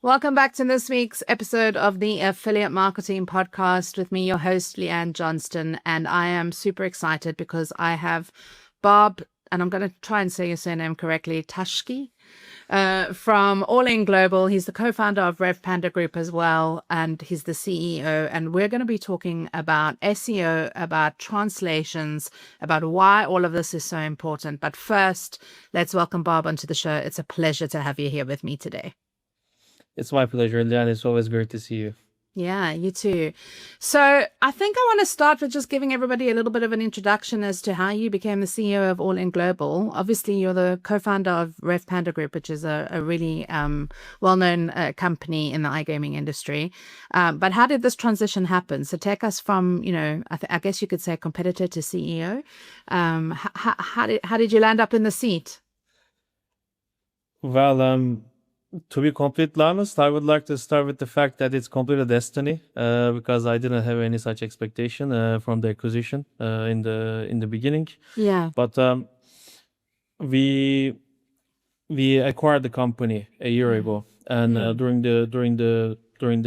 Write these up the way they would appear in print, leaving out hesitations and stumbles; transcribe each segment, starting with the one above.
Welcome back to this week's episode of the Affiliate Marketing Podcast with me, your host, Leanne Johnston. And I am super excited because I have Bob, and I'm going to try and say your surname correctly, Tashki, from All In Global. He's the co-founder of Rev Panda Group as well, and he's the CEO. And we're going to be talking about SEO, about translations, about why all of this is so important. But first, let's welcome Bob onto the show. It's a pleasure to have you here with me today. It's my pleasure, Leanne. It's always great to see you. Yeah, you too. So I think I want to start with just giving everybody a little bit of an introduction as to how you became the CEO of All In Global. Obviously, you're the co-founder of Rev Panda Group, which is a really well-known company in the iGaming industry. But how did this transition happen? So take us from, I guess you could say competitor to CEO. How did you land up in the seat? Well, to be completely honest, I would like to start with the fact that it's completely destiny, because I didn't have any such expectation from the acquisition in the beginning. Yeah. But we acquired the company a year ago, and during the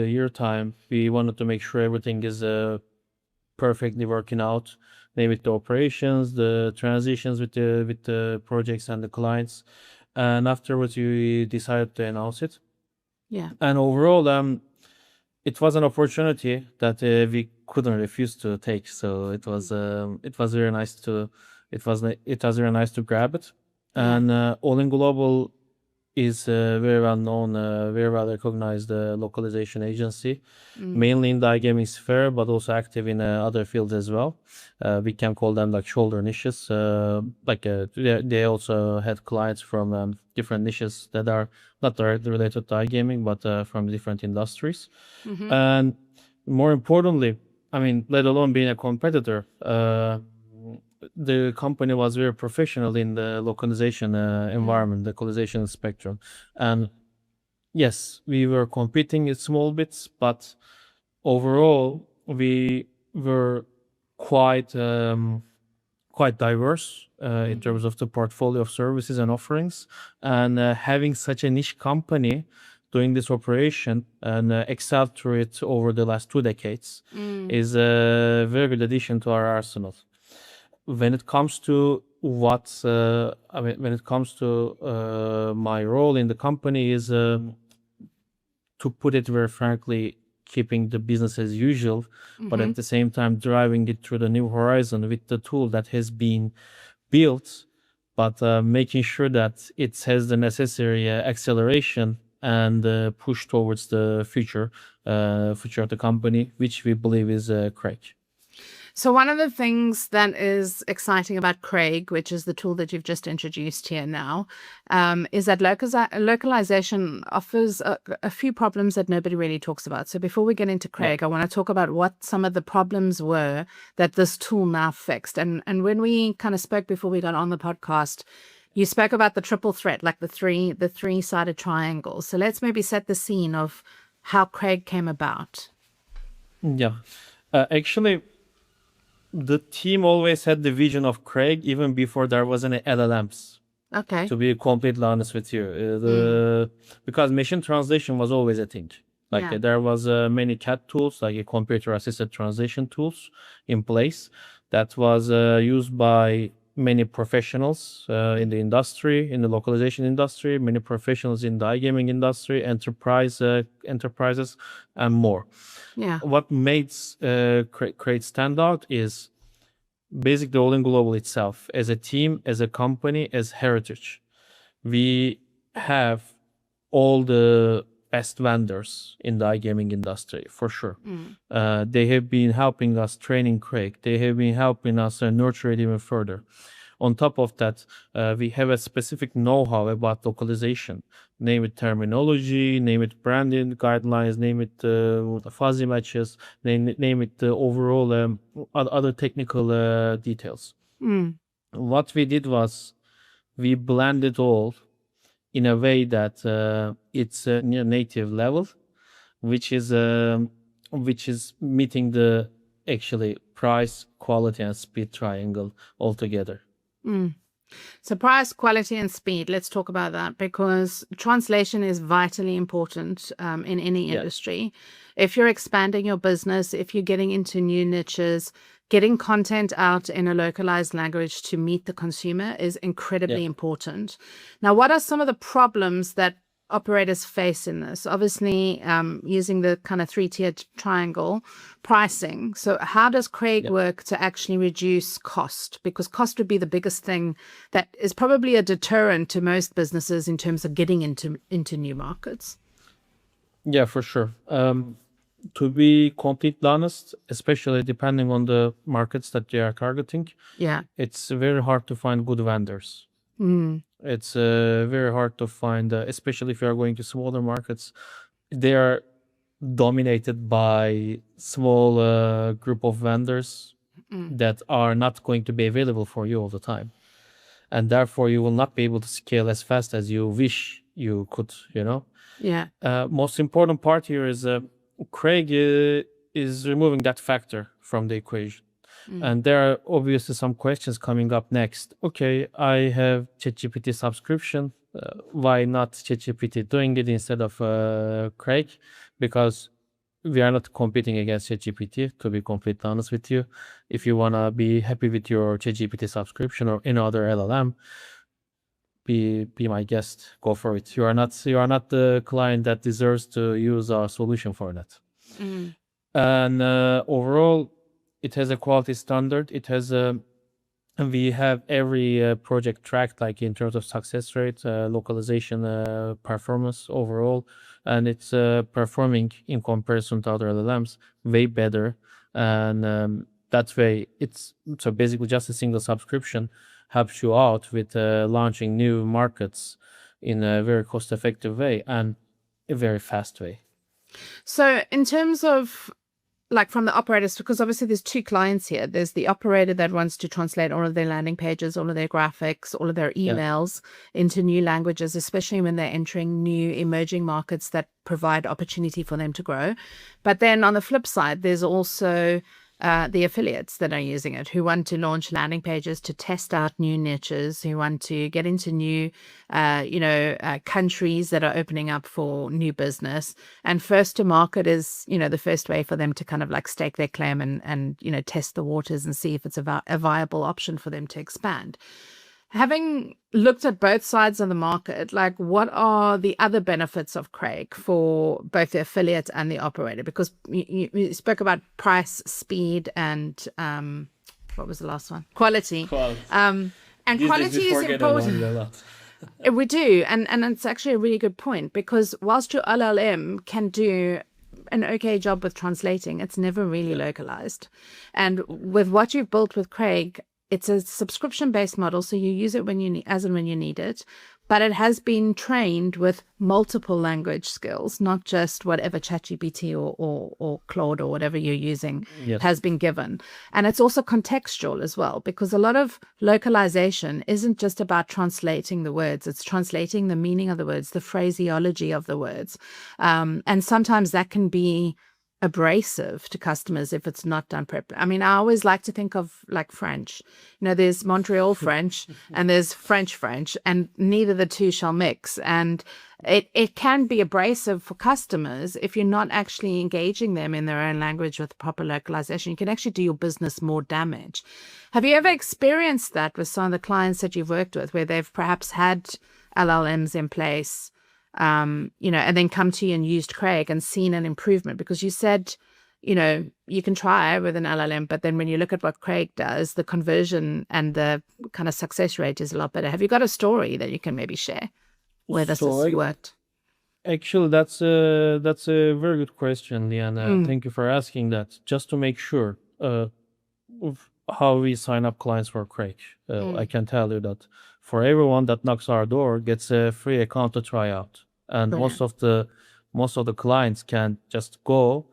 year time, we wanted to make sure everything is perfectly working out. Maybe the operations, the transitions with the projects and the clients. And afterwards, we decided to announce it. Yeah. And overall, it was an opportunity that we couldn't refuse to take. So it was very nice to very nice to grab it. Yeah. And All In Global is very well known, very well recognized localization agency, mainly in the iGaming sphere, but also active in other fields as well. We can call them like shoulder niches. They also had clients from different niches that are not directly related to iGaming, but from different industries. And more importantly, I mean, let alone being a competitor, the company was very professional in the localization environment, the localization spectrum. And yes, we were competing in small bits, but overall, we were quite diverse in terms of the portfolio of services and offerings. And having such a niche company doing this operation and excel through it over the last 2 decades is a very good addition to our arsenal. When it comes to when it comes to my role in the company is, to put it very frankly, keeping the business as usual, but at the same time driving it through the new horizon with the tool that has been built, but making sure that it has the necessary acceleration and push towards the future of the company, which we believe is Craig. So one of the things that is exciting about Craig, which is the tool that you've just introduced here now, is that localization offers a few problems that nobody really talks about. So before we get into Craig, I want to talk about what some of the problems were that this tool now fixed. And when we kind of spoke before we got on the podcast, you spoke about the triple threat, like the three-sided triangle. So let's maybe set the scene of how Craig came about. Yeah, actually, the team always had the vision of Craig even before there was any LLMs. Okay. To be completely honest with you, because machine translation was always a thing. There was many CAT tools, like computer-assisted translation tools, in place that was used by many professionals in the industry, in the localization industry, many professionals in the iGaming industry, enterprises, and more. Yeah. What makes Craig stand out is basically All In Global itself, as a team, as a company, as heritage. We have all the best vendors in the iGaming industry, for sure. They have been helping us training Craig. They have been helping us nurture it even further. On top of that, we have a specific know-how about localization. Name it terminology, name it branding guidelines, name it fuzzy matches, name it overall other technical details. What we did was we blended all in a way that it's a native level, which is meeting the actually price, quality, and speed triangle altogether. So price, quality, and speed. Let's talk about that because translation is vitally important in any industry. If you're expanding your business, if you're getting into new niches, getting content out in a localized language to meet the consumer is incredibly important. Now, what are some of the problems that operators face in this? Obviously, using the kind of three-tiered triangle, pricing. So how does Craig work to actually reduce cost? Because cost would be the biggest thing that is probably a deterrent to most businesses in terms of getting into new markets. Yeah, for sure. To be completely honest, especially depending on the markets that they are targeting, it's very hard to find good vendors. It's very hard to find, especially if you are going to smaller markets. They are dominated by small group of vendors that are not going to be available for you all the time, and therefore you will not be able to scale as fast as you wish you could. Most important part here is Craig is removing that factor from the equation. And there are obviously some questions coming up next. Okay, I have ChatGPT subscription. Why not ChatGPT doing it instead of Craig? Because we are not competing against ChatGPT, to be completely honest with you. If you want to be happy with your ChatGPT subscription or any other LLM, be my guest, go for it. You are not the client that deserves to use our solution for that. And overall, it has a quality standard. It has we have every project tracked, like in terms of success rate, localization, performance overall, and it's performing in comparison to other LLMs way better. And that way, it's so basically just a single subscription helps you out with launching new markets in a very cost-effective way and a very fast way. So in terms of like from the operators, because obviously there's two clients here. There's the operator that wants to translate all of their landing pages, all of their graphics, all of their emails into new languages, especially when they're entering new emerging markets that provide opportunity for them to grow. But then on the flip side, there's also the affiliates that are using it, who want to launch landing pages to test out new niches, who want to get into new, countries that are opening up for new business. And first to market is, the first way for them to kind of like stake their claim and test the waters and see if it's a viable option for them to expand. Having looked at both sides of the market, like what are the other benefits of Craig for both the affiliate and the operator? Because you spoke about price, speed, and what was the last one? Quality. And quality is important. We do. And it's actually a really good point, because whilst your LLM can do an okay job with translating, it's never really localized. And with what you've built with Craig, it's a subscription-based model, so you use it when you need, as and when you need it. But it has been trained with multiple language skills, not just whatever ChatGPT or Claude or whatever you're using has been given. And it's also contextual as well, because a lot of localization isn't just about translating the words. It's translating the meaning of the words, the phraseology of the words. And sometimes that can be abrasive to customers if it's not done properly. I mean, I always like to think of like French. There's Montreal French and there's French, and neither the two shall mix. And it can be abrasive for customers if you're not actually engaging them in their own language with proper localization. You can actually do your business more damage. Have you ever experienced that with some of the clients that you've worked with, where they've perhaps had LLMs in place, and then come to you and used Craig and seen an improvement? Because you said, you can try with an LLM, but then when you look at what Craig does, the conversion and the kind of success rate is a lot better. Have you got a story that you can maybe share where this has worked? Actually, that's a very good question, Liana. Thank you for asking that. Just to make sure of how we sign up clients for Craig, I can tell you that for everyone that knocks our door gets a free account to try out, and most of the clients can just go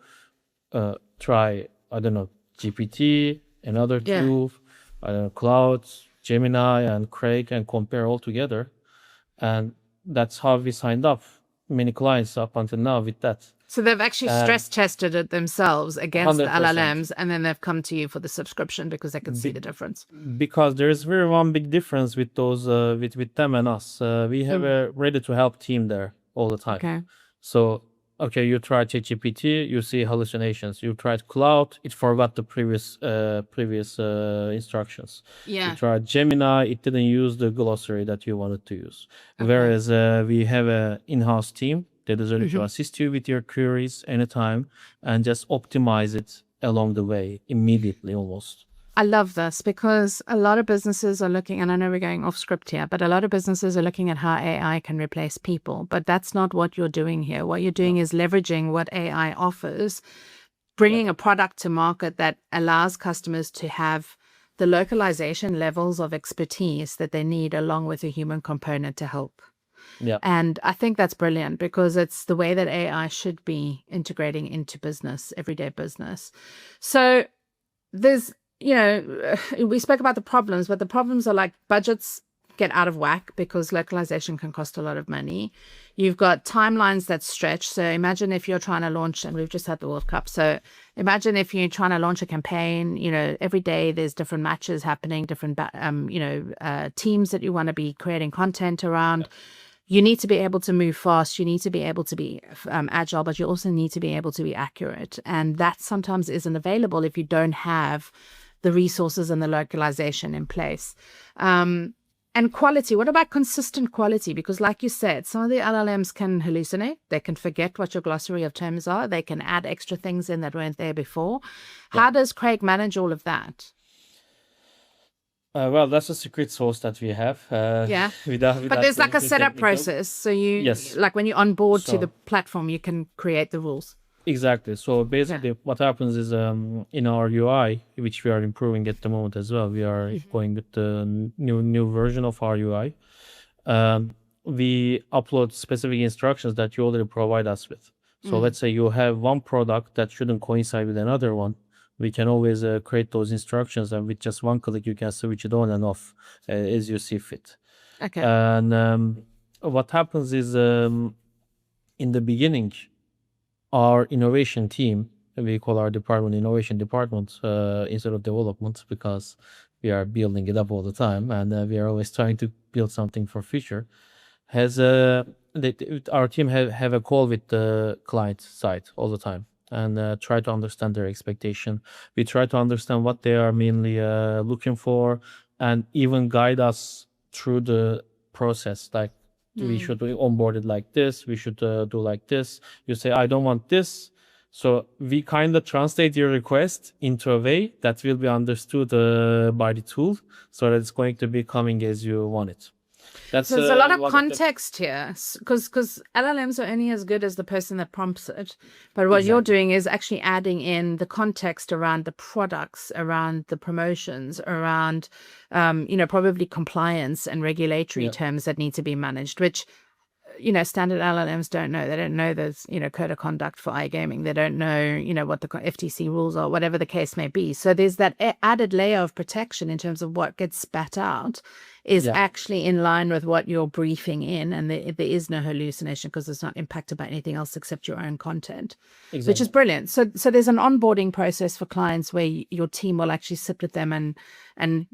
try, I don't know, GPT, another tool, I don't know, Cloud, Gemini, and Craig, and compare all together. And that's how we signed up. many clients up until now with that. So they've actually stress tested it themselves against the 100%. LLMs, and then they've come to you for the subscription because they can see the difference. Because there is very one big difference with those with them and us. We have a ready to help team there all the time. Okay. So okay, you try ChatGPT, you see hallucinations. You tried Cloud, it forgot the previous instructions. Yeah. You tried Gemini, it didn't use the glossary that you wanted to use. Okay. Whereas we have a in-house team that is ready to assist you with your queries anytime and just optimize it along the way immediately almost. I love this because a lot of businesses are looking, and I know we're going off script here, but a lot of businesses are looking at how AI can replace people. But that's not what you're doing here. What you're doing is leveraging what AI offers, bringing a product to market that allows customers to have the localization levels of expertise that they need, along with a human component to help. Yeah. And I think that's brilliant because it's the way that AI should be integrating into business, everyday business. So there's, we spoke about the problems, but the problems are like budgets get out of whack because localization can cost a lot of money. You've got timelines that stretch. So imagine if you're trying to launch, and we've just had the World Cup. So imagine if you're trying to launch a campaign, every day there's different matches happening, different, teams that you want to be creating content around. You need to be able to move fast. You need to be able to be agile, but you also need to be able to be accurate. And that sometimes isn't available if you don't have the resources and the localization in place. And quality, what about consistent quality? Because like you said, some of the LLMs can hallucinate. They can forget what your glossary of terms are. They can add extra things in that weren't there before. How does Craig manage all of that? Well, that's a secret sauce that we have. But there's like a setup process. So like when you onboard to the platform, you can create the rules. Exactly. So basically what happens is in our UI, which we are improving at the moment as well, we are going with the new version of our UI. We upload specific instructions that you already provide us with. So let's say you have one product that shouldn't coincide with another one. We can always create those instructions, and with just one click, you can switch it on and off as you see fit. Okay. And what happens is in the beginning, our innovation team, we call our department innovation department instead of development, because we are building it up all the time, and we are always trying to build something for future. Our team have a call with the client side all the time, and try to understand their expectation. We try to understand what they are mainly looking for, and even guide us through the process. Like, we should be onboarded like this, we should do like this. You say, I don't want this. So we kind of translate your request into a way that will be understood by the tool, so that it's going to be coming as you want it. So there's a lot of context here, because LLMs are only as good as the person that prompts it. But what you're doing is actually adding in the context around the products, around the promotions, around, probably compliance and regulatory terms that need to be managed, which, standard LLMs don't know. They don't know there's, code of conduct for iGaming. They don't know, what the FTC rules are, whatever the case may be. So there's that added layer of protection in terms of what gets spat out is actually in line with what you're briefing in. And there is no hallucination because it's not impacted by anything else except your own content, which is brilliant. So there's an onboarding process for clients where your team will actually sit with them and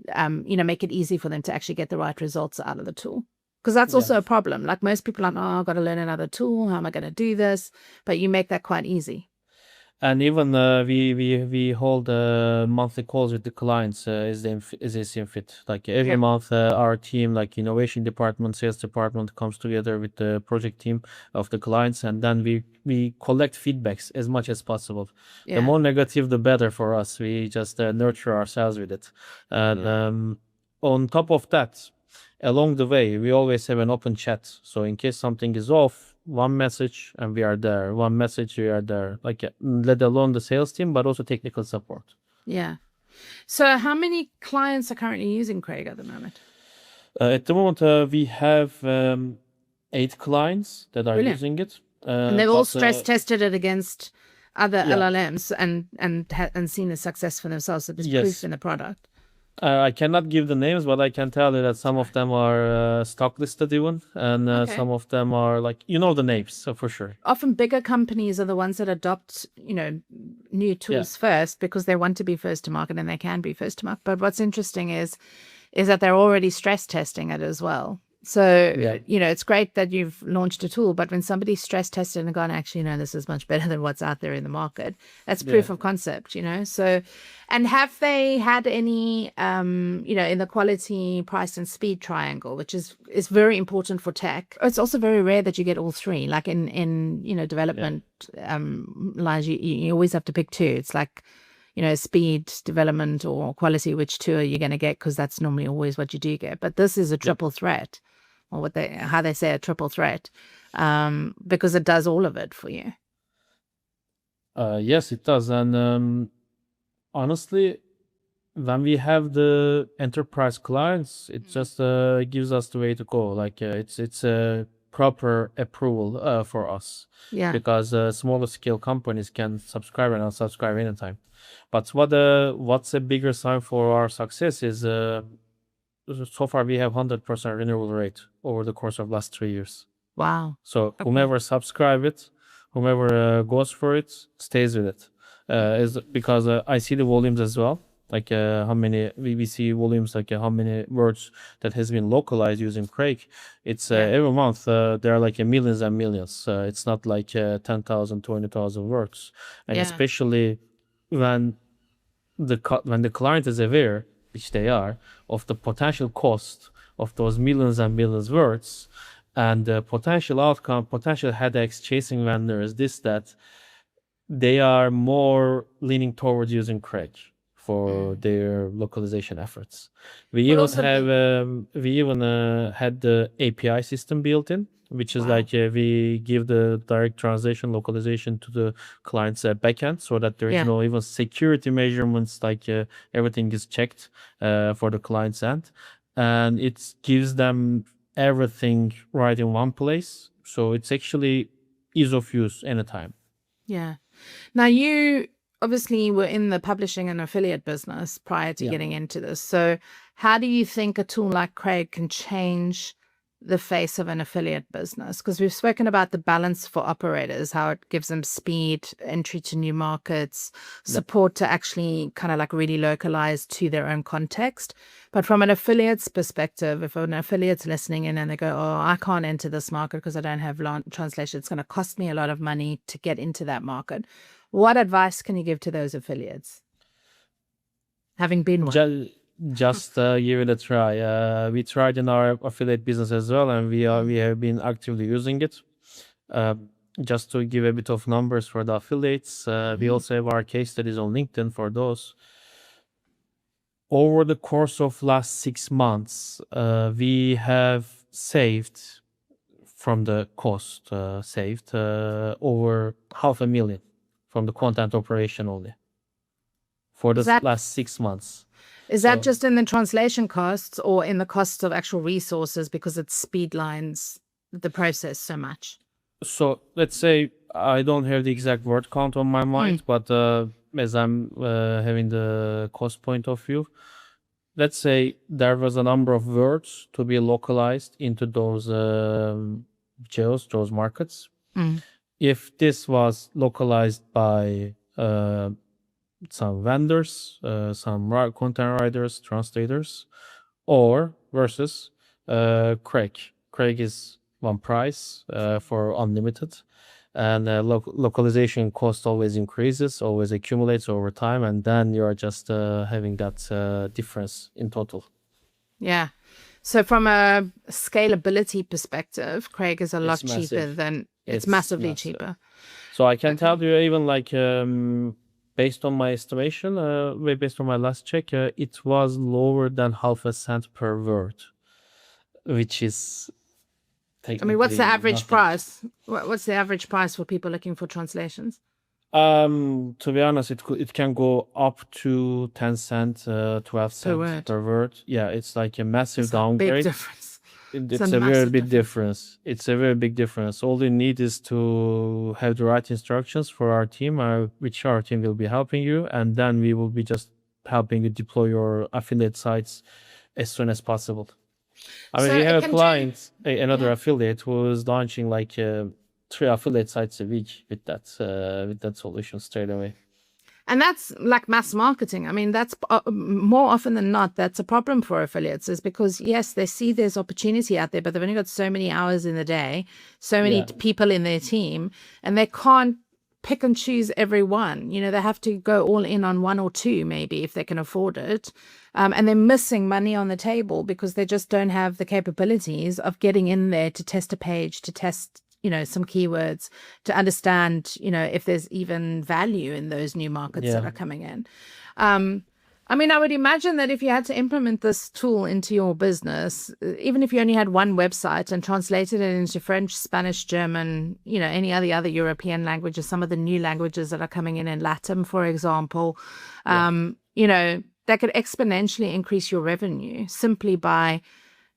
make it easy for them to actually get the right results out of the tool. Because that's also a problem. Like most people are like, I've got to learn another tool. How am I going to do this? But you make that quite easy. And even we hold monthly calls with the clients as they see fit. Like every month, our team, like innovation department, sales department, comes together with the project team of the clients, and then we collect feedbacks as much as possible. The more negative, the better for us. We just nurture ourselves with it. And on top of that, along the way, we always have an open chat. So in case something is off, one message and we are there. One message, we are there. Like, let alone the sales team, but also technical support. Yeah. So how many clients are currently using Craig at the moment? At the moment, we have 8 clients that are using it. And they've all stress tested it against other LLMs and seen the success for themselves. So there's proof in the product. I cannot give the names, but I can tell you that some of them are stock listed even, and Okay. some of them are like, you know, the names, so for sure. Often bigger companies are the ones that adopt, new Yeah, tools first because they want to be first to market and they can be first to market. But what's interesting is that they're already stress testing it as well. So, yeah, it's great that you've launched a tool, but when somebody's stress tested and gone, actually, no, this is much better than what's out there in the market, that's yeah. proof of concept, So, and have they had any, in the quality, price, and speed triangle, which is very important for tech. It's also very rare that you get all three. Like in development lines, you always have to pick two. It's like, speed, development, or quality, which two are you going to get? Because that's normally always what you do get. But this is a triple threat, or how they say a triple threat, because it does all of it for you. Yes, it does. And honestly, when we have the enterprise clients, it just gives us the way to go. Like it's a proper approval for us, Yeah. because smaller scale companies can subscribe and unsubscribe anytime. But what's a bigger sign for our success is so far we have 100% renewal rate over the course of last 3 years. Wow. So Okay. whomever subscribe it, whomever goes for it, stays with it. Is because I see the volumes as well. Like how many we see volumes, like how many words that has been localized using Craig. It's every month there are like millions and millions. It's not like 10,000, 20,000 words, and especially when when the client is aware, which they are, of the potential cost of those millions and millions words, and the potential outcome, potential headaches chasing vendors, this, that, they are more leaning towards using Craig for their localization efforts. We But even also have had the API system built in, which is Wow. like we give the direct translation localization to the client's backend, so that there is no even security measurements, like everything is checked for the client's end, and it gives them everything right in one place. So it's actually ease of use anytime. Yeah. Now, you obviously were in the publishing and affiliate business prior to Yeah. getting into this. So, how do you think a tool like Craig can change the face of an affiliate business? Because we've spoken about the balance for operators, how it gives them speed, entry to new markets, support to actually kind of like really localize to their own context. But from an affiliate's perspective, if an affiliate's listening in and they go, oh, I can't enter this market because I don't have translation, it's going to cost me a lot of money to get into that market. What advice can you give to those affiliates? Having been one. Just give it a try. We tried in our affiliate business as well, and we have been actively using it. Just to give a bit of numbers for the affiliates, we also have our case studies on LinkedIn for those. Over the course of last 6 months, we have saved from the cost saved over 500,000 from the content operation only for the last 6 months. Is that just in the translation costs or in the costs of actual resources, because it speed lines the process so much? So let's say I don't have the exact word count on my mind, but as I'm having the cost point of view, let's say there was a number of words to be localized into those geos, those markets. If this was localized by some vendors, some content writers, translators, or versus Craig. Craig is one price for unlimited, and localization cost always increases, always accumulates over time, and then you are just having that difference in total. Yeah. So from a scalability perspective, Craig is a lot cheaper than it's massively cheaper. So I can tell you, even like based on my estimation, based on my last check, it was lower than half a cent per word, which is technically what's the average nothing. price? What's the average price for people looking for translations? To be honest, it can go up to 10 cents, 12 cents per word. Yeah, it's like a massive downgrade. Big difference. It's a very big difference. It's a very big difference. All you need is to have the right instructions for our team, which our team will be helping you, and then we will be just helping you deploy your affiliate sites as soon as possible. I mean, So we it have a can client, another yeah. affiliate, who is launching like 3 affiliate sites a week with that solution straight away. And that's like mass marketing. I mean, that's more often than not, that's a problem for affiliates, is because, yes, they see there's opportunity out there, but they've only got so many hours in the day, so many Yeah. people in their team, and they can't pick and choose every one. You know, they have to go all in on one or two, maybe, if they can afford it. And they're missing money on the table because they just don't have the capabilities of getting in there to test a page, to test, you know, some keywords, to understand, you know, if there's even value in those new markets that Yeah. are coming in. I mean, I would imagine that if you had to implement this tool into your business, even if you only had one website and translated it into French, Spanish, German, you know, any other European languages, some of the new languages that are coming in LATAM, for example, you know, that could exponentially increase your revenue simply by,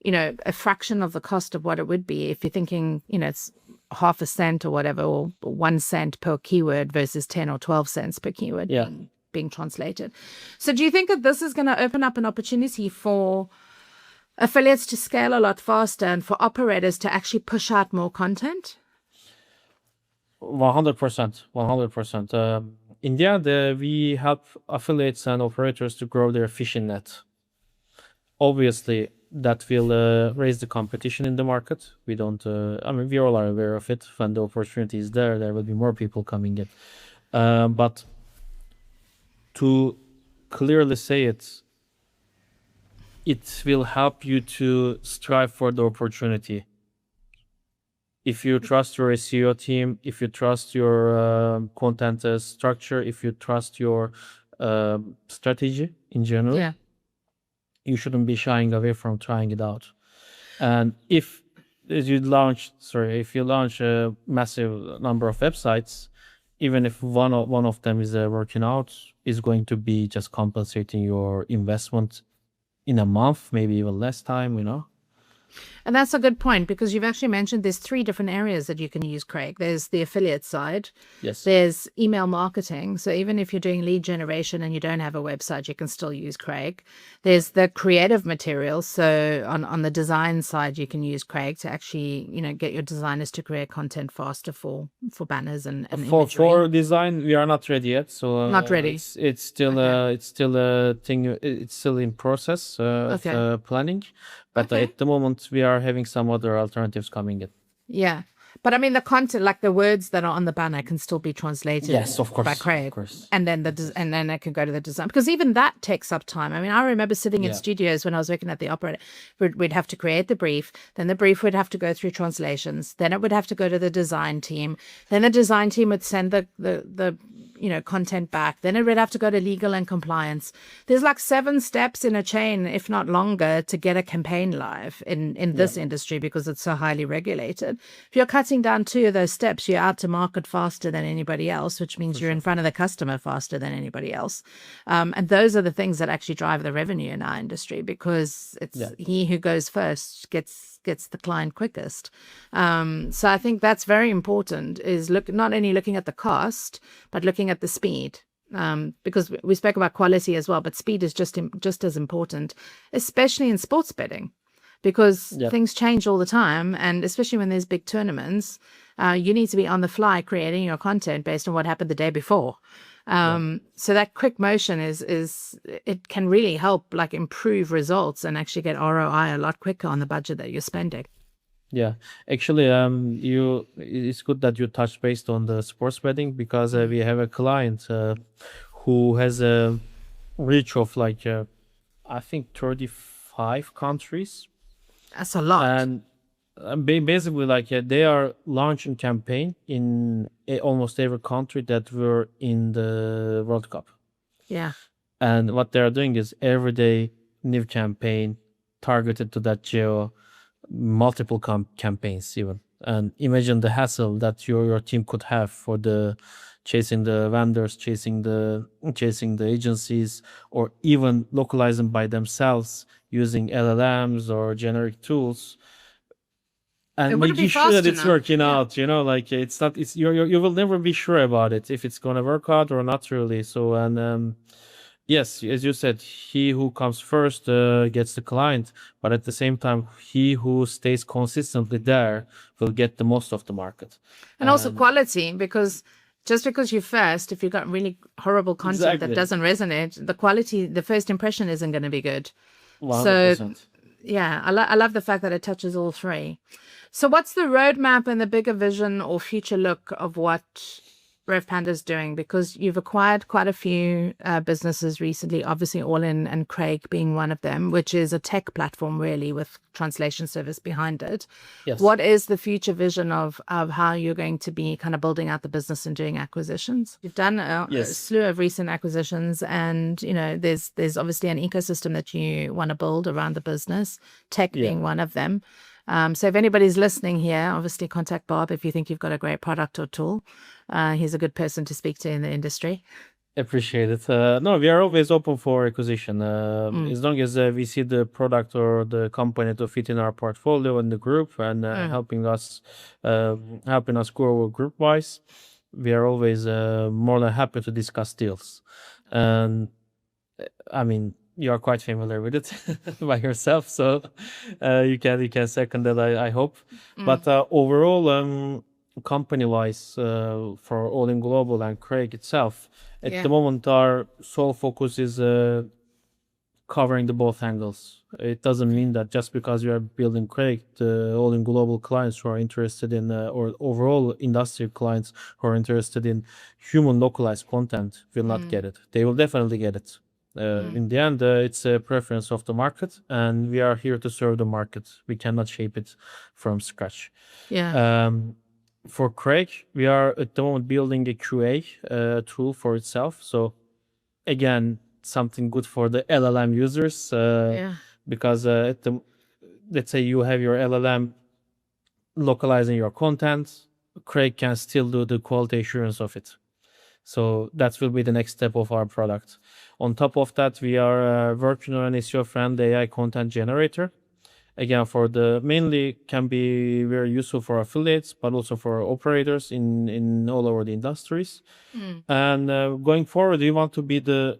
you know, a fraction of the cost of what it would be if you're thinking, you know, it's half a cent or whatever, or 1 cent per keyword versus 10 or 12 cents per keyword Yeah. being translated. So do you think that this is going to open up an opportunity for affiliates to scale a lot faster and for operators to actually push out more content? 100%. 100%. India, we help affiliates and operators to grow their fishing net. Obviously, that will raise the competition in the market. We don't, I mean, we all are aware of it. When the opportunity is there, there will be more people coming in. But to clearly say it, it will help you to strive for the opportunity. If you trust your SEO team, if you trust your content structure, if you trust your strategy in general, Yeah. you shouldn't be shying away from trying it out. And if you launch a massive number of websites, even if one of them is working out, is going to be just compensating your investment in a month, maybe even less time, you know. And that's a good point, because you've actually mentioned there's 3 different areas that you can use, Craig. There's the affiliate side. Yes. There's email marketing. So even if you're doing lead generation and you don't have a website, you can still use Craig. There's the creative materials. So on the design side, you can use Craig to actually, you know, get your designers to create content faster for banners and imagery. For design, we are not ready yet. So Not ready. It's still a thing. It's still in process of planning. But at the moment, we are having some other alternatives coming in. Yeah. But I mean, the content, like the words that are on the banner, can still be translated. Yes, of course, by Craig. of course. And then and then it can go to the design, because even that takes up time. I mean, I remember sitting in studios when I was working at the operator. We'd have to create the brief, then the brief would have to go through translations, then it would have to go to the design team, then the design team would send the you know, content back, then it would have to go to legal and compliance. There's like 7 steps in a chain, if not longer, to get a campaign live in this industry, because it's so highly regulated. If you're cutting down 2 of those steps, you're out to market faster than anybody else, which means you're in front of the customer faster than anybody else. And those are the things that actually drive the revenue in our industry, because it's he who goes first gets the client quickest. So I think that's very important, is not only looking at the cost, but looking at the speed. Because we spoke about quality as well, but speed is just as important, especially in sports betting, because things change all the time. And especially when there's big tournaments, you need to be on the fly creating your content based on what happened the day before. So that quick motion it can really help like improve results and actually get ROI a lot quicker on the budget that you're spending. Yeah, actually, it's good that you touched based on the sports betting, because we have a client who has a reach of like I think 35 countries. That's a lot. And basically, like they are launching campaign in almost every country that were in the World Cup. Yeah. And what they are doing is every day new campaign targeted to that geo, multiple campaigns even. And imagine the hassle that your team could have for the chasing the vendors, chasing the agencies, or even localizing by themselves using LLMs or generic tools, and making sure that it's working out. You know, like you will never be sure about it if it's gonna work out or not really. So, and Yes, as you said, he who comes first gets the client, but at the same time, he who stays consistently there will get the most of the market. And also And quality, because just because you're first, if you've got really horrible content that exactly, doesn't resonate, the quality, the first impression isn't going to be good. So 100%. yeah, I love the fact that it touches all three. So what's the roadmap and the bigger vision or future look of what Rev Panda's doing? Because you've acquired quite a few businesses recently, obviously all in, and Craig being one of them, which is a tech platform really with translation service behind it. Yes. What is the future vision of how you're going to be kind of building out the business and doing acquisitions? You've done a Yes. slew of recent acquisitions, and there's obviously an ecosystem that you want to build around the business, tech Yeah. being one of them. So if anybody's listening here, obviously contact Bob if you think you've got a great product or tool. He's a good person to speak to in the industry. Appreciate it. No, we are always open for acquisition. As long as we see the product or the company to fit in our portfolio and the group and helping us grow group wise, we are always more than happy to discuss deals. And I mean, you are quite familiar with it by yourself, so you can second that. I hope. But overall, company wise, for All In Global and Craig itself, at Yeah. the moment, our sole focus is covering the both angles. It doesn't mean that just because you are building Craig, the All In Global clients who are interested in, or overall industry clients who are interested in human localized content will not get it. They will definitely get it. In the end, it's a preference of the market, and we are here to serve the market. We cannot shape it from scratch. Yeah. For Craig, we are at the moment building a QA tool for itself. So again, something good for the LLM users, Yeah. because let's say you have your LLM localizing your content, Craig can still do the quality assurance of it. So that will be the next step of our product. On top of that, we are working on an SEO-friendly AI content generator. Again, mainly can be very useful for affiliates, but also for operators in all over the industries. And going forward, we want to be the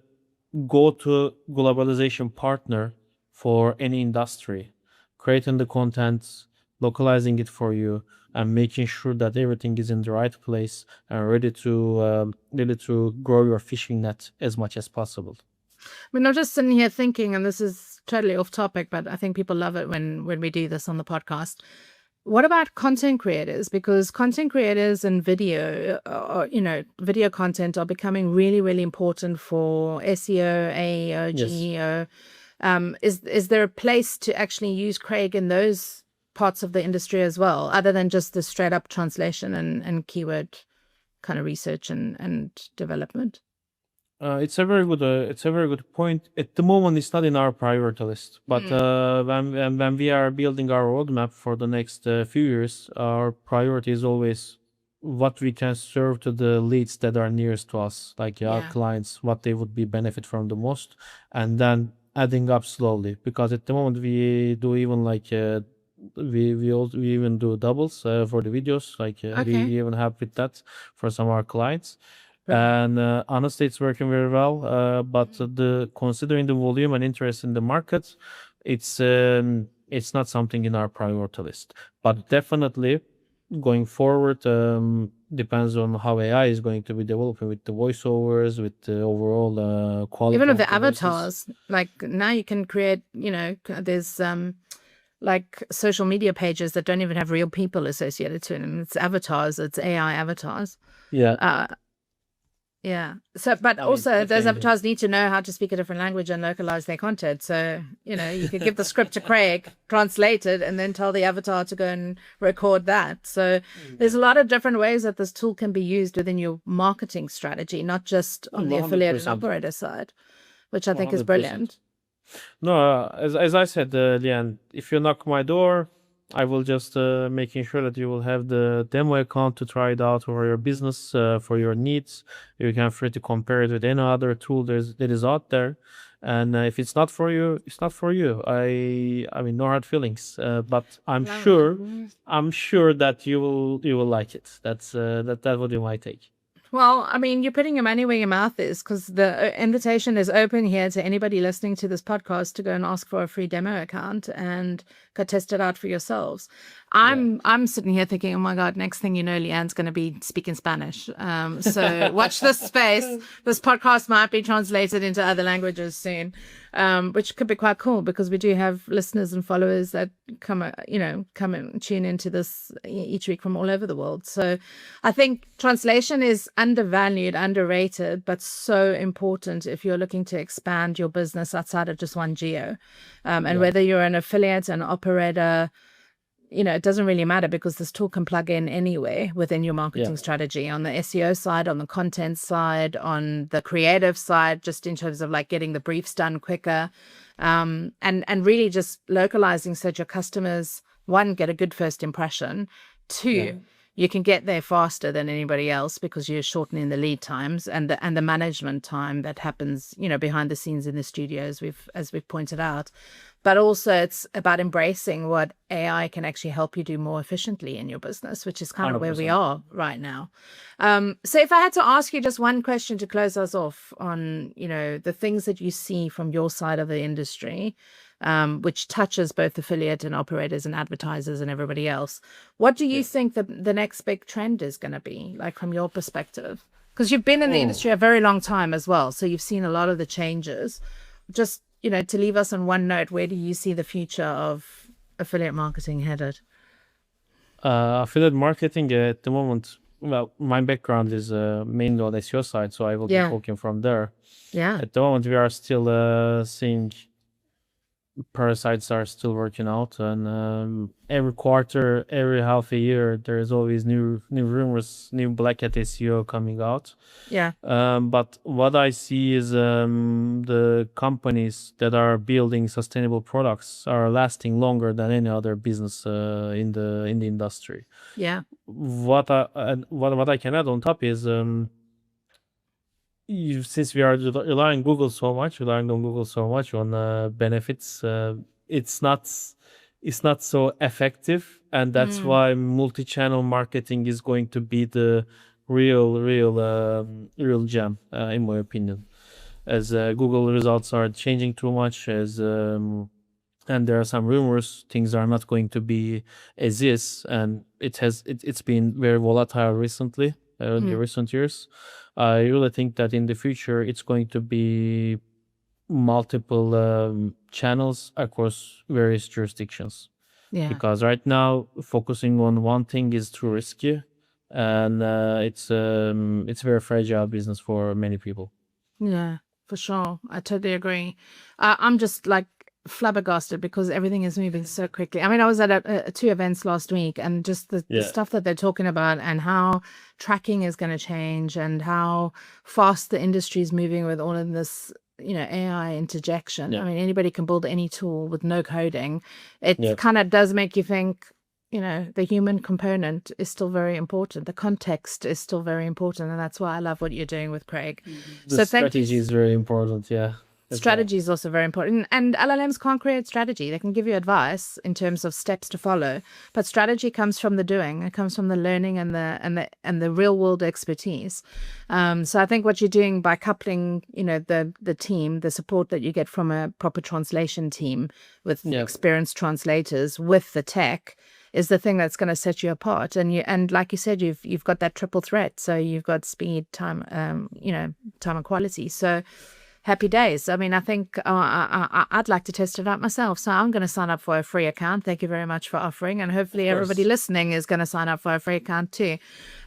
go-to globalization partner for any industry, creating the content, localizing it for you, and making sure that everything is in the right place and ready to grow your fishing net as much as possible. I mean, I'm just sitting here thinking, and this is totally off topic, but I think people love it when we do this on the podcast. What about content creators? Because content creators and video, video content are becoming really, really important for SEO, AEO, Yes. GEO. Is there a place to actually use Craig in those parts of the industry as well, other than just the straight up translation and keyword kind of research and development? It's a very good point. At the moment, it's not in our priority list. But when we are building our roadmap for the next few years, our priority is always what we can serve to the leads that are nearest to us, like our Yeah. clients, what they would be benefit from the most, and then adding up slowly. Because at the moment, we do even like we even do doubles for the videos. Like we Okay. even have with that for some of our clients. Brilliant. And honestly, it's working very well. But considering the volume and interest in the market, it's not something in our priority list. But definitely, going forward, depends on how AI is going to be developing with the voiceovers, with the overall quality. Even with of the the voices. avatars, like now you can create, there's like social media pages that don't even have real people associated to them. It's avatars, it's AI avatars. Yeah. Yeah. So, but also those definitely. avatars need to know how to speak a different language and localize their content. So, you could give the script to Craig, translate it, and then tell the avatar to go and record that. So there's a lot of different ways that this tool can be used within your marketing strategy, not just on the affiliate and 100%. operator side, which I think is 100%. brilliant. No, as I said, Leanne, if you knock my door, I will just making sure that you will have the demo account to try it out for your business, for your needs. You can free to compare it with any other tool that is out there. And if it's not for you, it's not for you. I mean, no hard feelings. But I'm sure that you will like it. That's what you might take. Well, I mean, you're putting your money where your mouth is, because the invitation is open here to anybody listening to this podcast to go and ask for a free demo account and go test it out for yourselves. I'm sitting here thinking, oh my God, next thing you know, Leanne's going to be speaking Spanish. So watch this space. This podcast might be translated into other languages soon, which could be quite cool, because we do have listeners and followers that come and tune into this each week from all over the world. So I think translation is undervalued, underrated, but so important if you're looking to expand your business outside of just one geo. And whether you're an affiliate, an operator, it doesn't really matter, because this tool can plug in anywhere within your marketing strategy, on the SEO side, on the content side, on the creative side, just in terms of like getting the briefs done quicker, and really just localizing so that your customers, one, get a good first impression, two, you can get there faster than anybody else, because you're shortening the lead times and the management time that happens, behind the scenes in the studio, as we've pointed out. But also it's about embracing what AI can actually help you do more efficiently in your business, which is kind of 100%. where we are right now. So if I had to ask you just one question to close us off on, the things that you see from your side of the industry, which touches both affiliate and operators and advertisers and everybody else, what do you think the next big trend is going to be, like from your perspective? Because you've been in the industry a very long time as well, so you've seen a lot of the changes. Just, to leave us on one note, where do you see the future of affiliate marketing headed? Affiliate marketing at the moment, well, my background is mainly on SEO side, so I will be talking from there. Yeah. At the moment, we are still seeing parasites are still working out, and every quarter, every half a year, there is always new rumors, new black hat SEO coming out. Yeah. But what I see is the companies that are building sustainable products are lasting longer than any other business in the industry. Yeah. What I can add on top is since we are relying on Google so much on benefits, it's not so effective, and that's why multi-channel marketing is going to be the real gem, in my opinion, as Google results are changing too much, and there are some rumors things are not going to be as is, and it's been very volatile recently, in the recent years. I really think that in the future it's going to be multiple channels across various jurisdictions. Yeah. Because right now focusing on one thing is too risky, and it's a very fragile business for many people. Yeah, for sure. I totally agree. I'm just like flabbergasted, because everything is moving so quickly. I mean, I was at two events last week, and just the stuff that they're talking about, and how tracking is going to change, and how fast the industry is moving with all of this, AI interjection. I mean, anybody can build any tool with no coding. It kind of does make you think, the human component is still very important. The context is still very important. And that's why I love what you're doing with Craig. The strategy is very important. Yeah. Strategy is also very important. And LLMs can't create strategy. They can give you advice in terms of steps to follow, but strategy comes from the doing. It comes from the learning and the real world expertise. So I think what you're doing by coupling, the team, the support that you get from a proper translation team with experienced translators with the tech, is the thing that's going to set you apart. And like you said, you've got that triple threat. So you've got speed, time, time and quality. So happy days. I mean, I think I'd like to test it out myself. So I'm going to sign up for a free account. Thank you very much for offering. And hopefully everybody listening is going to sign up for a free account too.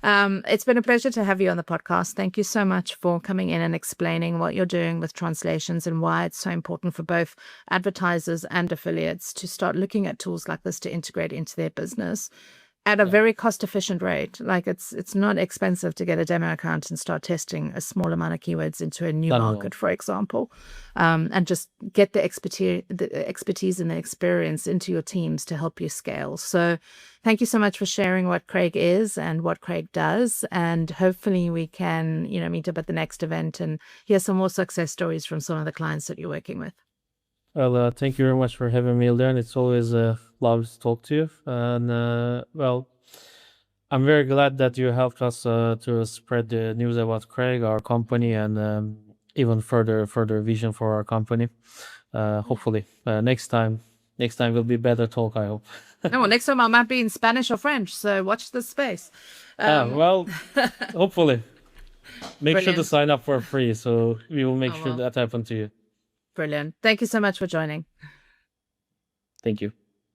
It's been a pleasure to have you on the podcast. Thank you so much for coming in and explaining what you're doing with translations and why it's so important for both advertisers and affiliates to start looking at tools like this to integrate into their business at a very cost-efficient rate. Like it's not expensive to get a demo account and start testing a small amount of keywords into a new market, for example, and just get the expertise and the experience into your teams to help you scale. So thank you so much for sharing what Craig is and what Craig does. And hopefully we can, meet up at the next event and hear some more success stories from some of the clients that you're working with. Well, thank you very much for having me there. It's always lovely to talk to you. And I'm very glad that you helped us to spread the news about Craig, our company, and even further vision for our company. Hopefully, next time will be better talk, I hope. No, well, next time I might be in Spanish or French, so watch this space. Well, hopefully. Make sure to Brilliant. sign up for free, so we will make I sure will. that happens to you. Brilliant. Thank you so much for joining. Thank you.